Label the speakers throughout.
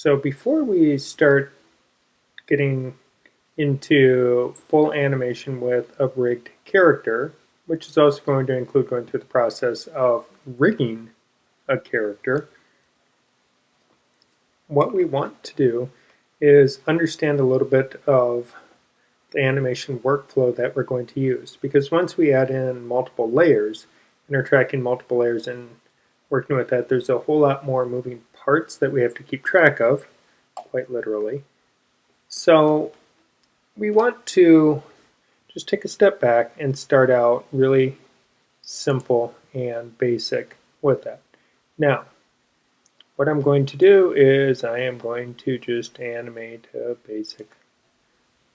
Speaker 1: So before we start getting into full animation with a rigged character, which is also going to include going through the process of rigging a character, what we want to do is understand a little bit of the animation workflow that we're going to use. Because once we add in multiple layers and are tracking multiple layers and working with that, there's a whole lot more moving parts that we have to keep track of, quite literally. So we want to just take a step back and start out really simple and basic with that. Now, what I'm going to do is I am going to just animate a basic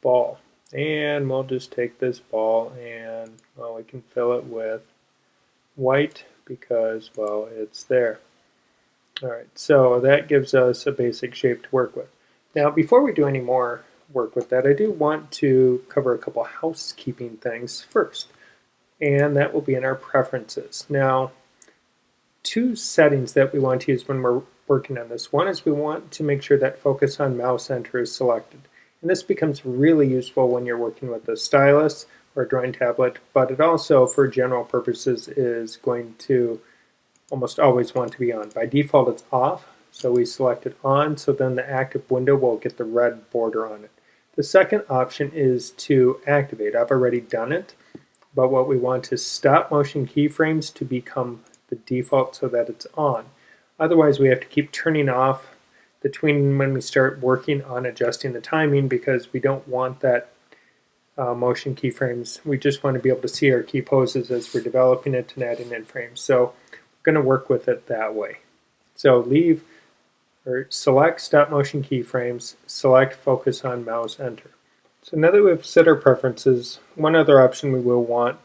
Speaker 1: ball. And we'll just take this ball and, well, we can fill it with white because, well, it's there. Alright, so that gives us a basic shape to work with. Now, before we do any more work with that, I do want to cover a couple housekeeping things first, and that will be in our preferences. Now, two settings that we want to use when we're working on this. One is we want to make sure that focus on mouse enter is selected. And this becomes really useful when you're working with a stylus or a drawing tablet, but it also, for general purposes, is going to almost always want to be on. By default, it's off, so we select it on, so then the active window will get the red border on it. The second option is to activate. I've already done it, but what we want is stop motion keyframes to become the default so that it's on. Otherwise, we have to keep turning off the tween when we start working on adjusting the timing because we don't want that motion keyframes. We just want to be able to see our key poses as we're developing it and adding in frames. So we're going to work with it that way. So leave or select stop motion keyframes, select focus on mouse enter. So now that we've set our preferences, one other option we will want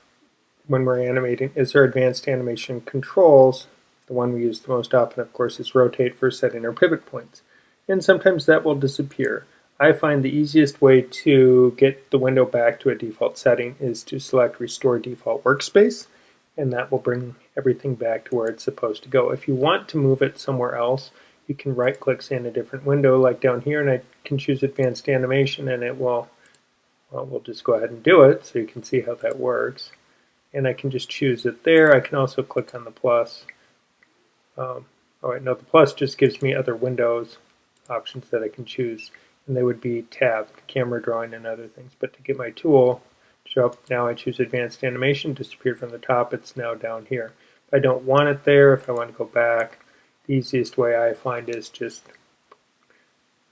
Speaker 1: when we're animating is our advanced animation controls. The one we use the most often, of course, is rotate for setting our pivot points. And sometimes that will disappear. I find the easiest way to get the window back to a default setting is to select Restore Default Workspace, and that will bring everything back to where it's supposed to go. If you want to move it somewhere else, you can right-click, say, in a different window, like down here, and I can choose Advanced Animation, and it will, well, we'll just go ahead and do it so you can see how that works. And I can just choose it there. I can also click on the plus. Oh, wait, no, the plus just gives me other windows options that I can choose, and they would be tabs, camera, drawing, and other things. But to get my tool to show up, now I choose Advanced Animation, disappeared from the top, it's now down here. If I don't want it there, if I want to go back, the easiest way I find is just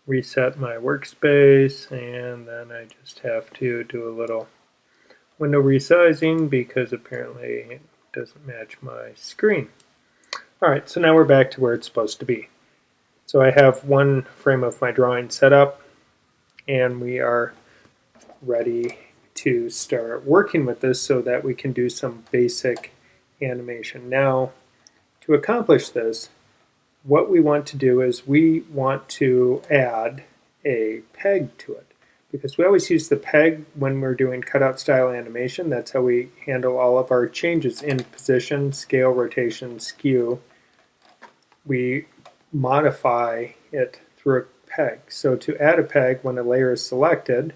Speaker 1: reset my workspace, and then I just have to do a little window resizing because apparently it doesn't match my screen. Alright, so now we're back to where it's supposed to be. So I have one frame of my drawing set up, and we are ready to start working with this so that we can do some basic animation. Now, to accomplish this, what we want to do is we want to add a peg to it. Because we always use the peg when we're doing cutout style animation. That's how we handle all of our changes in position, scale, rotation, skew. We modify it through a peg. So to add a peg, when a layer is selected,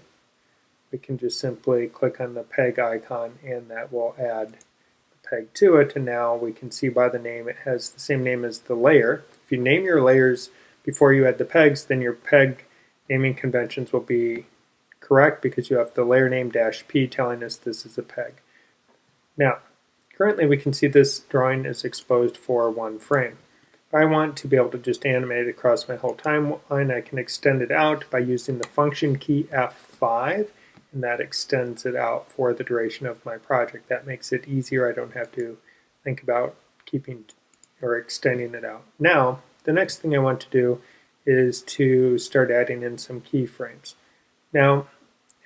Speaker 1: we can just simply click on the peg icon and that will add the peg to it. And now we can see by the name it has the same name as the layer. If you name your layers before you add the pegs, then your peg naming conventions will be correct because you have the layer name -p telling us this is a peg. Now, currently we can see this drawing is exposed for one frame. If I want to be able to just animate it across my whole timeline, I can extend it out by using the function key F5, and that extends it out for the duration of my project. That makes it easier. I don't have to think about keeping or extending it out. Now, the next thing I want to do is to start adding in some keyframes. Now,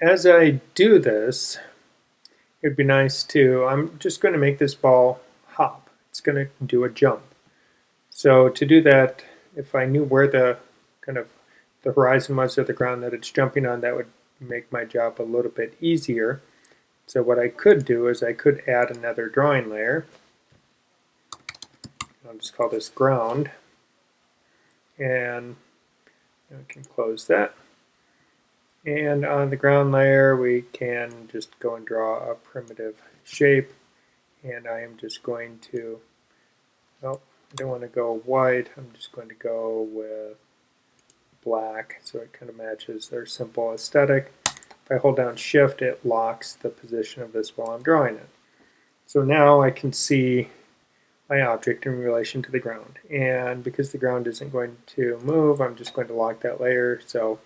Speaker 1: as I do this, it would be nice to, I'm just going to make this ball hop. It's going to do a jump. So to do that, if I knew where the kind of the horizon was or the ground that it's jumping on, that would make my job a little bit easier. So what I could do is I could add another drawing layer. I'll just call this ground. And And we can close that. And on the ground layer, we can just go and draw a primitive shape. And I am just going to, well, I don't want to go white. I'm just going to go with black so it kind of matches their simple aesthetic. If I hold down Shift, it locks the position of this while I'm drawing it. So now I can see my object in relation to the ground. And because the ground isn't going to move, I'm just going to lock that layer, so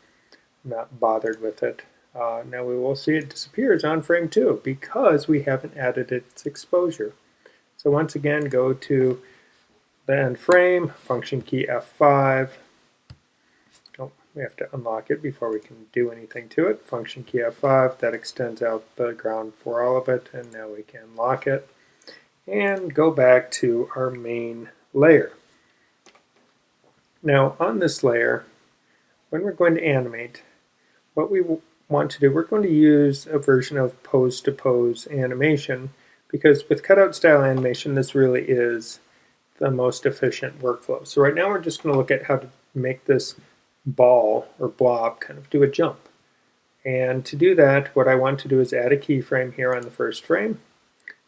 Speaker 1: I'm not bothered with it. Now we will see it disappears on frame 2 because we haven't added its exposure. So once again, go to the end frame, function key F5. Oh, we have to unlock it before we can do anything to it. Function key F5, that extends out the ground for all of it, and now we can lock it. And go back to our main layer. Now on this layer, when we're going to animate, what we want to do, we're going to use a version of pose-to-pose animation, because with cutout style animation, this really is the most efficient workflow. So right now we're just going to look at how to make this ball or blob kind of do a jump. And to do that, what I want to do is add a keyframe here on the first frame.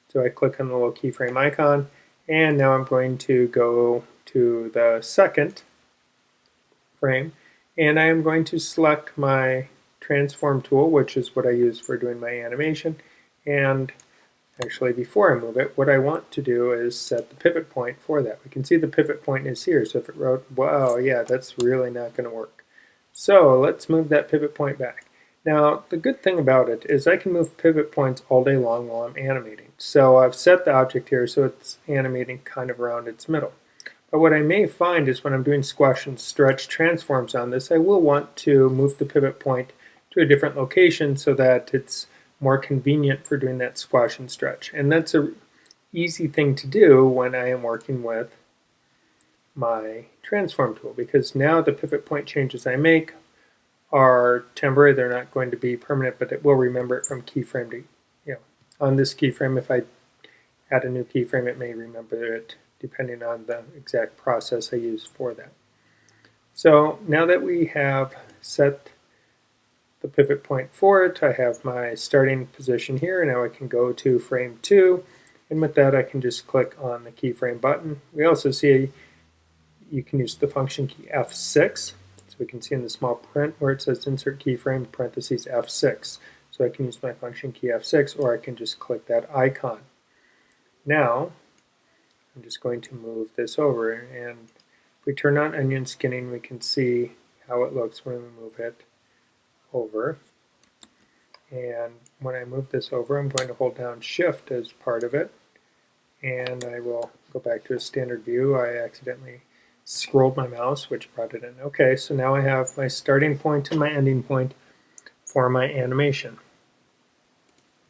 Speaker 1: So I click on the little keyframe icon, and now I'm going to go to the second frame, and I am going to select my transform tool, which is what I use for doing my animation. And actually, before I move it, what I want to do is set the pivot point for that. We can see the pivot point is here, so if it wrote, wow, yeah, that's really not going to work. So let's move that pivot point back. Now, the good thing about it is I can move pivot points all day long while I'm animating. So I've set the object here so it's animating kind of around its middle. But what I may find is when I'm doing squash and stretch transforms on this, I will want to move the pivot point to a different location so that it's more convenient for doing that squash and stretch. And that's an easy thing to do when I am working with my transform tool, because now the pivot point changes I make are temporary. They're not going to be permanent, but it will remember it from keyframe to, on this keyframe, if I add a new keyframe, it may remember it depending on the exact process I use for that. So now that we have set the pivot point for it, I have my starting position here. Now I can go to frame 2, and with that I can just click on the keyframe button. We also see you can use the function key F6. So we can see in the small print where it says insert keyframe parentheses F6. So I can use my function key F6, or I can just click that icon. Now I'm just going to move this over, and if we turn on onion skinning, we can see how it looks when we move it over. And when I move this over, I'm going to hold down Shift as part of it, and I will go back to a standard view. I accidentally scrolled my mouse, which brought it in. Okay, so now I have my starting point and my ending point for my animation.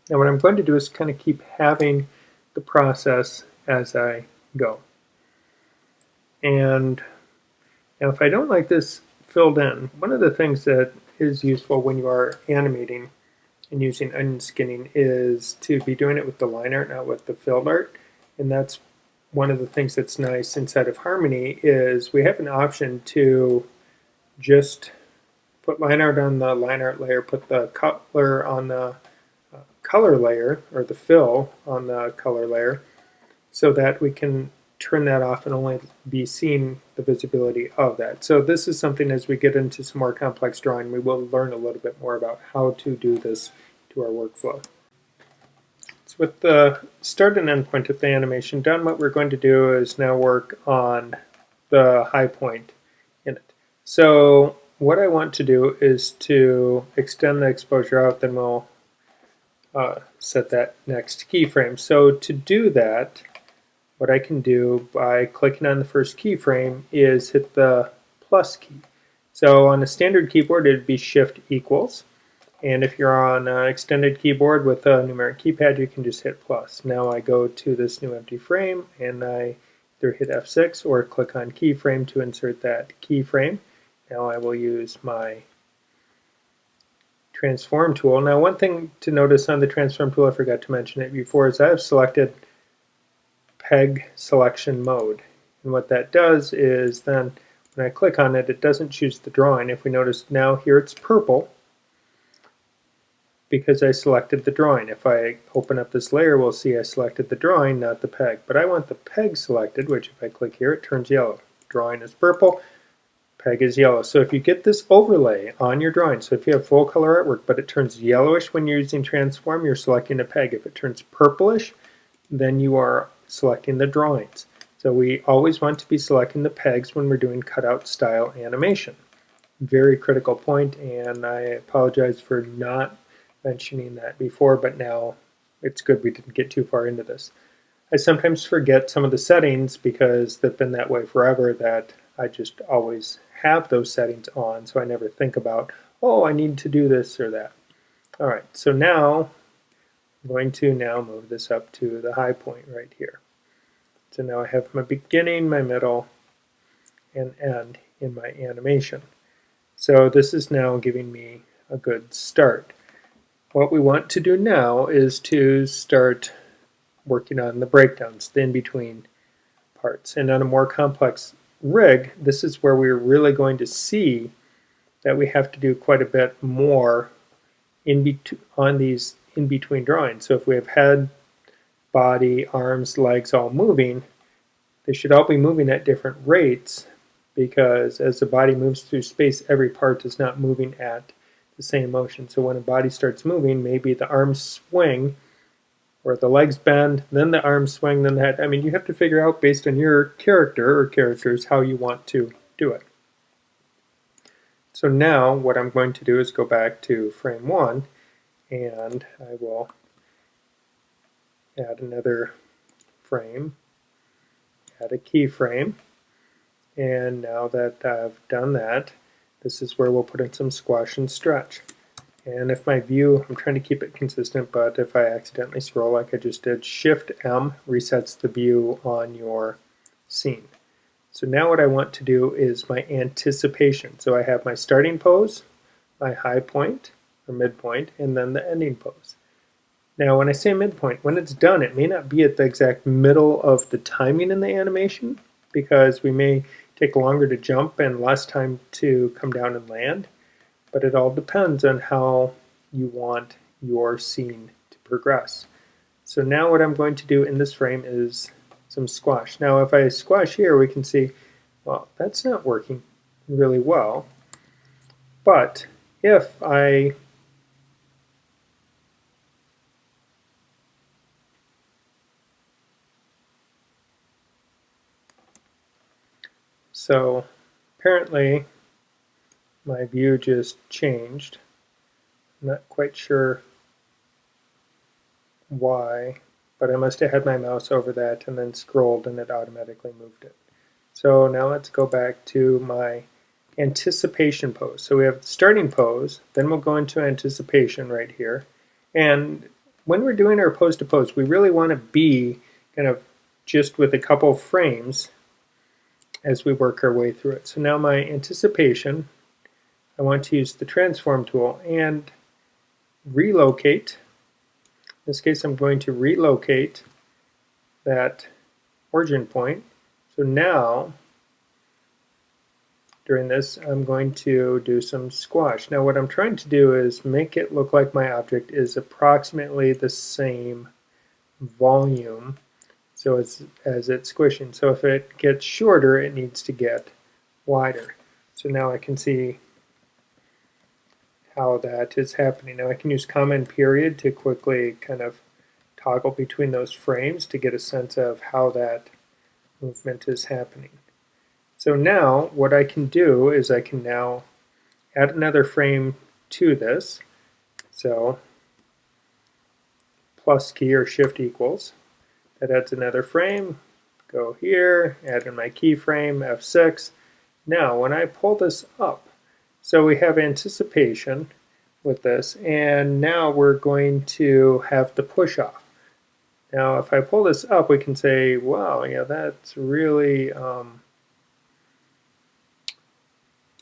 Speaker 1: Now what I'm going to do is kind of keep having the process as I go. And now if I don't like this filled in, one of the things that is useful when you are animating and using onion skinning is to be doing it with the line art, not with the filled art. And that's one of the things that's nice inside of Harmony is we have an option to just put line art on the line art layer, put the color on the color layer, or the fill on the color layer, so that we can turn that off and only be seeing the visibility of that. So this is something, as we get into some more complex drawing, we will learn a little bit more about how to do this to our workflow. So with the start and end point of the animation done, what we're going to do is now work on the high point in it. So what I want to do is to extend the exposure out, then we'll set that next keyframe. So to do that, what I can do by clicking on the first keyframe is hit the plus key. So on a standard keyboard, it'd be Shift equals. And if you're on an extended keyboard with a numeric keypad, you can just hit plus. Now I go to this new empty frame, and I either hit F6 or click on keyframe to insert that keyframe. Now I will use my transform tool. Now one thing to notice on the transform tool, I forgot to mention it before, is I have selected peg selection mode. And what that does is then when I click on it, it doesn't choose the drawing. If we notice now here it's purple because I selected the drawing. If I open up this layer, we'll see I selected the drawing, not the peg. But I want the peg selected, which if I click here, it turns yellow. Drawing is purple, peg is yellow. So if you get this overlay on your drawing, so if you have full color artwork, but it turns yellowish when you're using transform, you're selecting a peg. If it turns purplish, then you are selecting the drawings. So we always want to be selecting the pegs when we're doing cutout style animation. Very critical point, and I apologize for not mentioning that before, but now it's good we didn't get too far into this. I sometimes forget some of the settings because they've been that way forever that I just always have those settings on, so I never think about, oh, I need to do this or that. All right, so now I'm going to now move this up to the high point right here. So now I have my beginning, my middle, and end in my animation. So this is now giving me a good start. What we want to do now is to start working on the breakdowns, the in-between parts. And on a more complex rig, this is where we're really going to see that we have to do quite a bit more on these in-between drawings. So if we have head, body, arms, legs all moving, they should all be moving at different rates because as the body moves through space, every part is not moving at the same motion. So when a body starts moving, maybe the arms swing or the legs bend, then the arms swing, then the head. I mean, you have to figure out based on your character or characters how you want to do it. So now what I'm going to do is go back to frame 1 and I will add another frame, add a keyframe, and now that I've done that, this is where we'll put in some squash and stretch. And if my view, I'm trying to keep it consistent, but if I accidentally scroll like I just did, Shift-M resets the view on your scene. So now what I want to do is my anticipation. So I have my starting pose, my high point or midpoint, and then the ending pose. Now when I say midpoint, when it's done, it may not be at the exact middle of the timing in the animation because we may take longer to jump and less time to come down and land, but it all depends on how you want your scene to progress. So now what I'm going to do in this frame is some squash. Now if I squash here, we can see, well, that's not working really well, but if I So apparently my view just changed. I'm not quite sure why, but I must have had my mouse over that and then scrolled and it automatically moved it. So now let's go back to my anticipation pose. So we have the starting pose, then we'll go into anticipation right here. And when we're doing our pose to pose, we really want to be kind of just with a couple frames as we work our way through it. So now my anticipation, I want to use the transform tool and relocate. In this case, I'm going to relocate that origin point. So now, during this, I'm going to do some squash. Now what I'm trying to do is make it look like my object is approximately the same volume so as it's squishing. So if it gets shorter, it needs to get wider. So now I can see how that is happening. Now I can use comma and period to quickly kind of toggle between those frames to get a sense of how that movement is happening. So now what I can do is I can now add another frame to this. So plus key or shift equals. That adds another frame. Go here, add in my keyframe, F6. Now when I pull this up, so we have anticipation with this, and now we're going to have the push off. Now if I pull this up, we can say, wow, yeah, that's really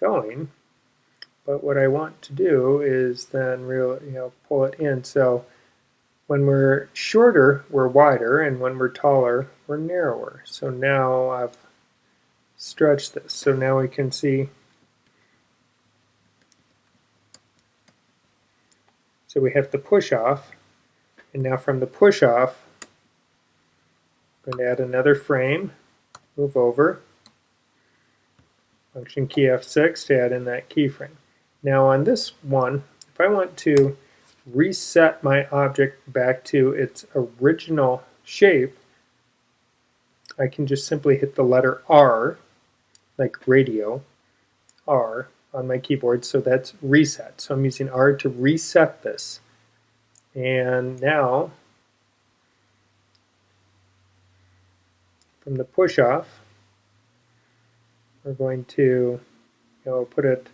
Speaker 1: going. But what I want to do is then really, pull it in. So when we're shorter, we're wider, and when we're taller, we're narrower. So now I've stretch this. So now we can see. So we have the push off, and now from the push off, I'm going to add another frame, move over, function key F6 to add in that keyframe. Now on this one, if I want to reset my object back to its original shape, I can just simply hit the letter R, like radio, R on my keyboard, so that's reset. So I'm using R to reset this. And now, from the push off, we're going to put it,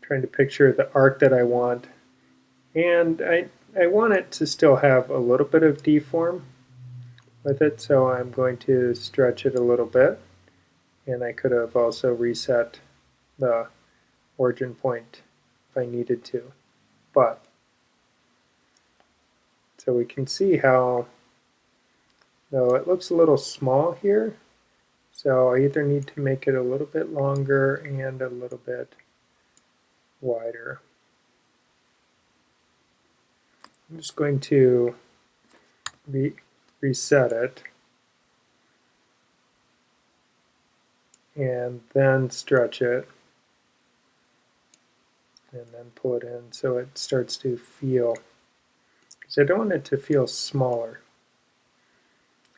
Speaker 1: trying to picture the arc that I want. And I want it to still have a little bit of deform with it, so I'm going to stretch it a little bit. And I could have also reset the origin point if I needed to. But, so we can see how, though it looks a little small here, so I either need to make it a little bit longer and a little bit wider. I'm just going to reset it and then stretch it and then pull it in so it starts to feel, because I don't want it to feel smaller.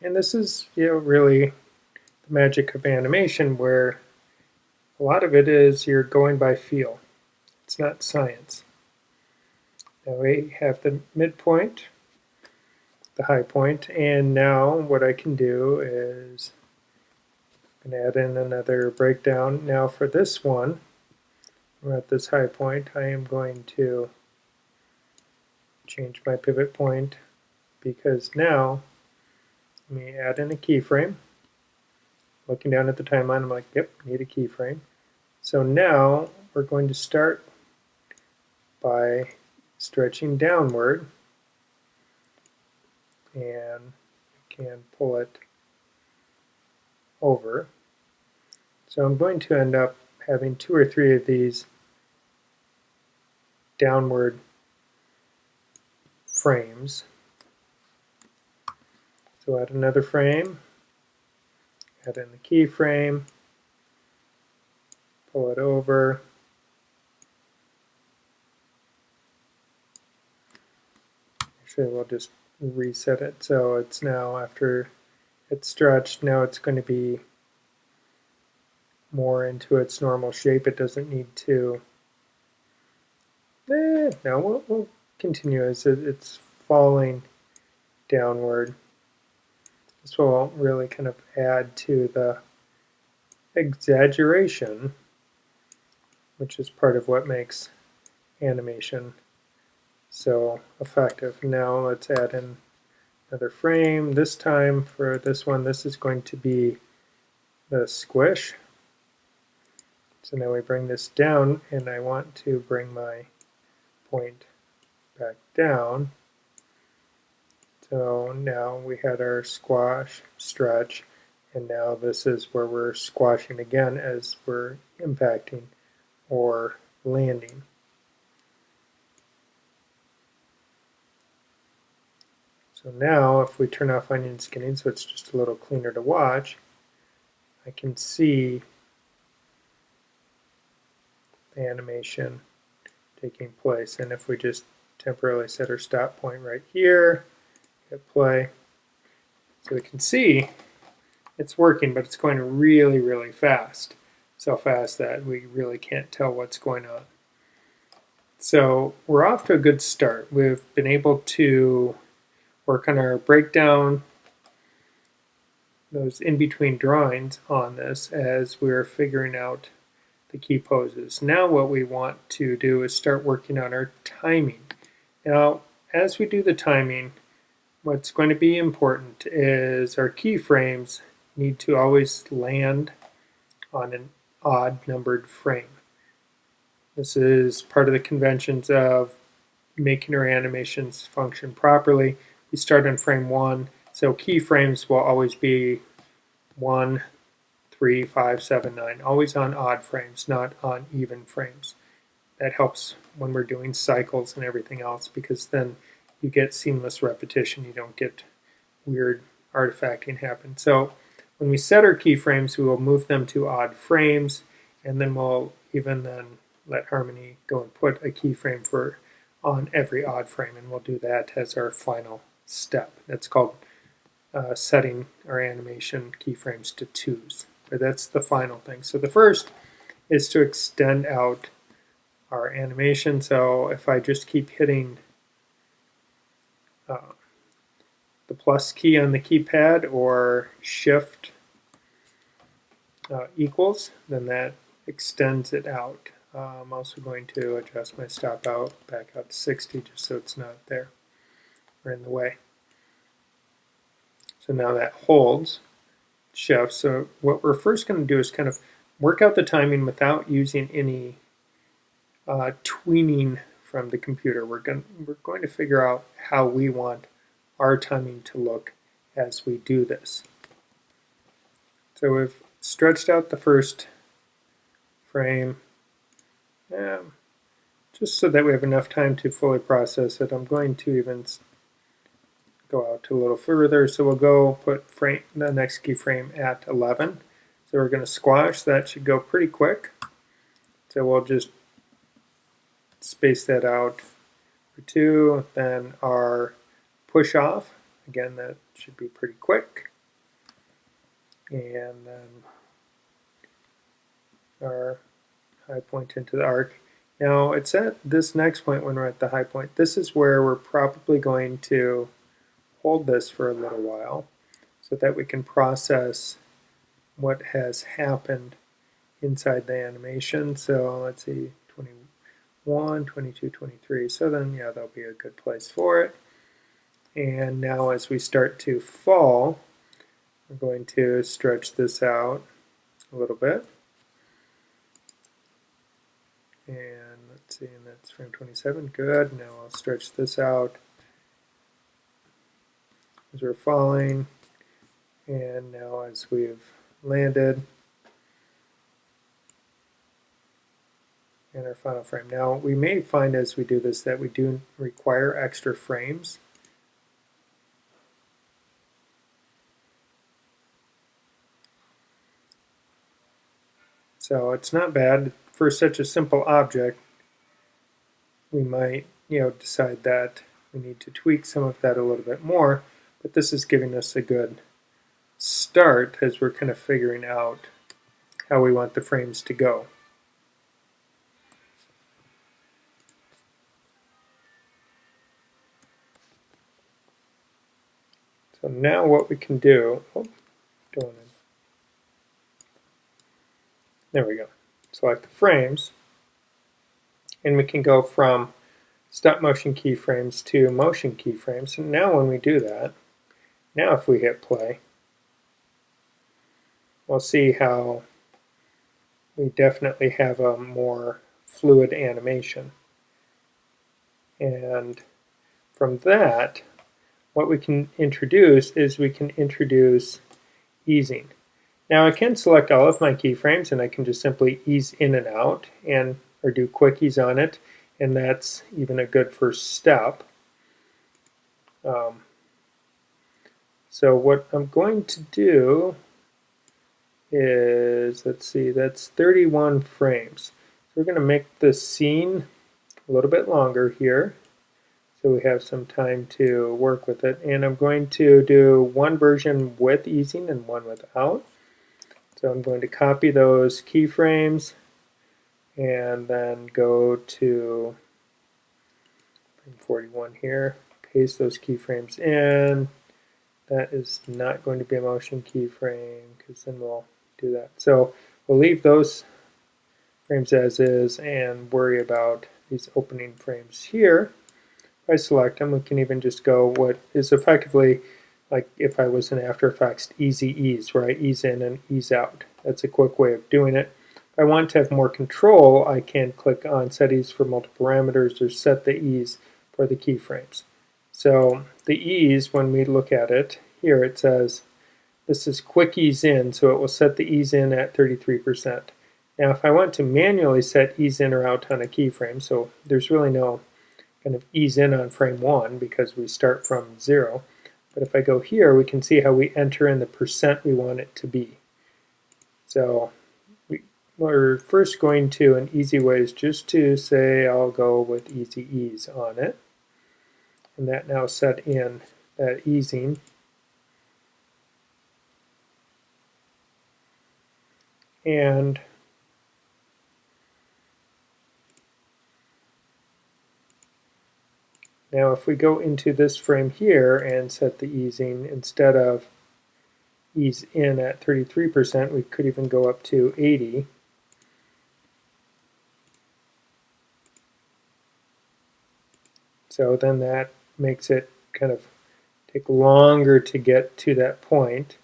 Speaker 1: And this is really the magic of animation, where a lot of it is you're going by feel. It's not science. Now we have the midpoint, the high point, and now what I can do is I'm going to add in another breakdown. Now for this one, we're at this high point, I am going to change my pivot point, because now let me add in a keyframe. Looking down at the timeline, I'm like, yep, need a keyframe. So now we're going to start by stretching downward, and you can pull it over. So I'm going to end up having 2 or 3 of these downward frames. So add another frame, add in the keyframe, pull it over, actually we'll just reset it so it's now, after it's stretched, now it's going to be more into its normal shape. It doesn't need to, no, we'll continue as it's falling downward. This will really kind of add to the exaggeration, which is part of what makes animation so effective. Now let's add in another frame. This time for this one, this is going to be the squish. So now we bring this down, and I want to bring my point back down. So now we had our squash, stretch, and now this is where we're squashing again as we're impacting or landing. So now if we turn off onion skinning so it's just a little cleaner to watch, I can see the animation taking place. And if we just temporarily set our stop point right here, hit play, so we can see it's working, but it's going really, really fast. So fast that we really can't tell what's going on. So we're off to a good start. We've been able to work on our breakdown, those in-between drawings on this as we're figuring out the key poses. Now what we want to do is start working on our timing. Now, as we do the timing, what's going to be important is our keyframes need to always land on an odd numbered frame. This is part of the conventions of making our animations function properly. We start on frame 1, so keyframes will always be 1 3, 5, 7, 9. Always on odd frames, not on even frames. That helps when we're doing cycles and everything else, because then you get seamless repetition. You don't get weird artifacting happen. So when we set our keyframes, we will move them to odd frames, and then we'll even then let Harmony go and put a keyframe for on every odd frame, and we'll do that as our final step. That's called setting our animation keyframes to 2s. But that's the final thing. So the first is to extend out our animation. So if I just keep hitting the plus key on the keypad or shift equals, then that extends it out. I'm also going to adjust my stop out back out to 60 just so it's not there or in the way. So now that holds shift. So what we're first going to do is kind of work out the timing without using any tweening from the computer. We're going to figure out how we want our timing to look as we do this. So we've stretched out the first frame just so that we have enough time to fully process it. I'm going to even go out a little further, so we'll go put the next keyframe at 11. So we're going to squash. That should go pretty quick. So we'll just space that out for 2. Then our push off, again, that should be pretty quick. And then our high point into the arc. Now it's at this next point when we're at the high point. This is where we're probably going to hold this for a little while so that we can process what has happened inside the animation. So let's see, 21, 22, 23. So then, yeah, that'll be a good place for it. And now as we start to fall, we're going to stretch this out a little bit. And let's see, and that's frame 27. Good. Now I'll stretch this out as we're falling. And now as we've landed in our final frame. Now we may find as we do this that we do require extra frames. So it's not bad for such a simple object. We might, decide that we need to tweak some of that a little bit more, but this is giving us a good start as we're kind of figuring out how we want the frames to go. So now what we can do, there we go. Select the frames, and we can go from stop motion keyframes to motion keyframes. And now when we do that, now if we hit play, we'll see how we definitely have a more fluid animation. And from that, what we can introduce is we can introduce easing. Now I can select all of my keyframes and I can just simply ease in and out or do quickies on it, and that's even a good first step. So what I'm going to do is, let's see, that's 31 frames. So we're going to make the scene a little bit longer here so we have some time to work with it. And I'm going to do one version with easing and one without. So I'm going to copy those keyframes and then go to frame 41 here, paste those keyframes in. That is not going to be a motion keyframe because then we'll do that. So we'll leave those frames as is and worry about these opening frames here. If I select them, we can even just go what is effectively like if I was in After Effects, easy ease, where I ease in and ease out. That's a quick way of doing it. If I want to have more control, I can click on Set Ease for multiple parameters or Set the Ease for the keyframes. So the ease, when we look at it, here it says this is quick ease in, so it will set the ease in at 33%. Now if I want to manually set ease in or out on a keyframe, so there's really no kind of ease in on frame 1 because we start from 0, but if I go here we can see how we enter in the percent we want it to be. So we're first going to, an easy way is just to say I'll go with easy ease on it, and that now set in that easing. And now if we go into this frame here and set the easing, instead of ease in at 33%, we could even go up to 80. So then that makes it kind of take longer to get to that point.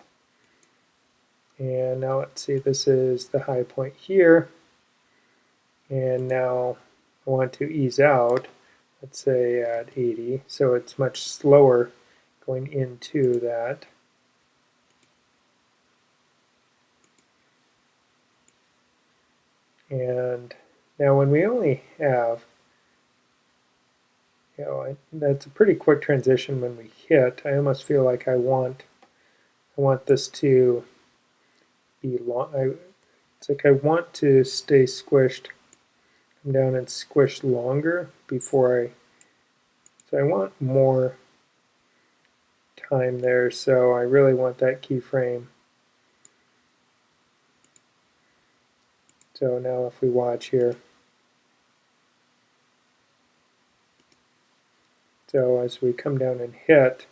Speaker 1: And now let's see, this is the high point here. And now I want to ease out, let's say at 80, so it's much slower going into that. And now when we only have, that's a pretty quick transition when we hit. I almost feel like I want this to be long. It's like I want to stay squished, come down and squish longer before so I want more time there, so I really want that keyframe. So now if we watch here, so as we come down and hit,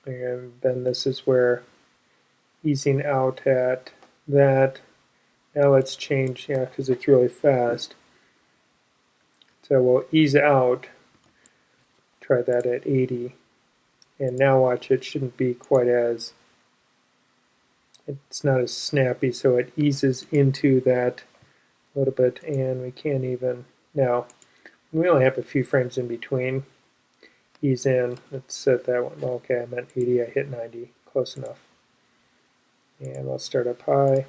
Speaker 1: and then this is where easing out at that. Now let's change, because it's really fast. So we'll ease out, try that at 80, and now watch, it shouldn't be quite as, it's not as snappy, so it eases into that a little bit, and we can't even, now we only have a few frames in between. Ease in, let's set that one, okay, I meant 80, I hit 90, close enough. And we'll start up high,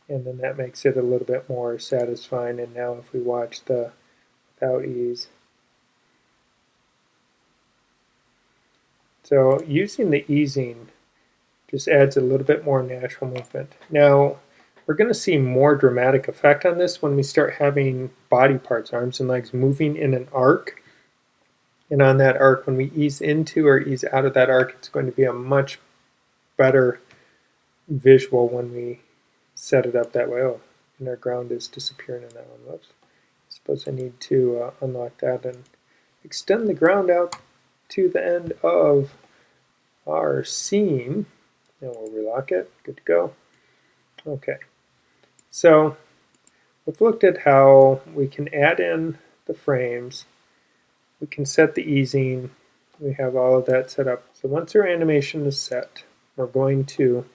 Speaker 1: and then that makes it a little bit more satisfying. And now if we watch the without ease, so using the easing just adds a little bit more natural movement. Now we're going to see more dramatic effect on this when we start having body parts, arms and legs, moving in an arc. And on that arc, when we ease into or ease out of that arc, it's going to be a much better visual when we set it up that way. Oh, and our ground is disappearing in that one. Whoops. I suppose I need to unlock that and extend the ground out to the end of our scene. And we'll relock it. Good to go. Okay. So we've looked at how we can add in the frames. We can set the easing. We have all of that set up. So once our animation is set, we're going to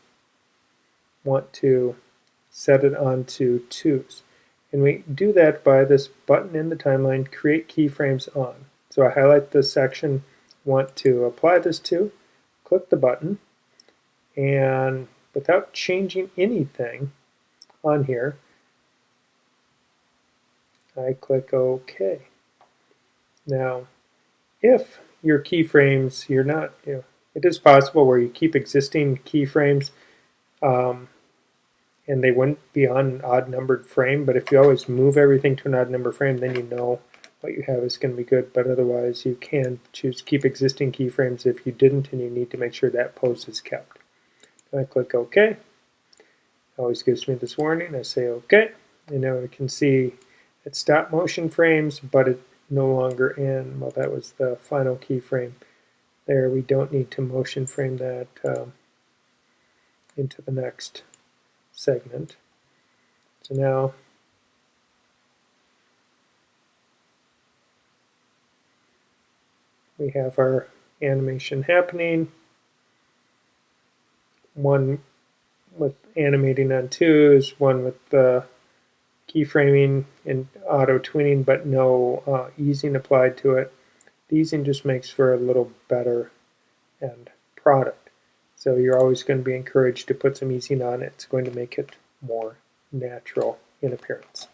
Speaker 1: want to set it onto twos. And we do that by this button in the timeline, Create Keyframes On. So I highlight this section, want to apply this to, click the button, and without changing anything on here, I click OK. Now, if your keyframes, you're not, it is possible where you keep existing keyframes and they wouldn't be on an odd numbered frame, but if you always move everything to an odd number frame, then you know what you have is going to be good, but otherwise you can choose keep existing keyframes if you didn't, and you need to make sure that pose is kept. I click OK. It always gives me this warning. I say OK, and now we can see it stopped motion frames, but it no longer in, well, that was the final keyframe there. We don't need to motion frame that into the next segment. So now we have our animation happening, one with animating on twos, one with keyframing and auto tweening, but no easing applied to it. The easing just makes for a little better end product. So you're always going to be encouraged to put some easing on it. It's going to make it more natural in appearance.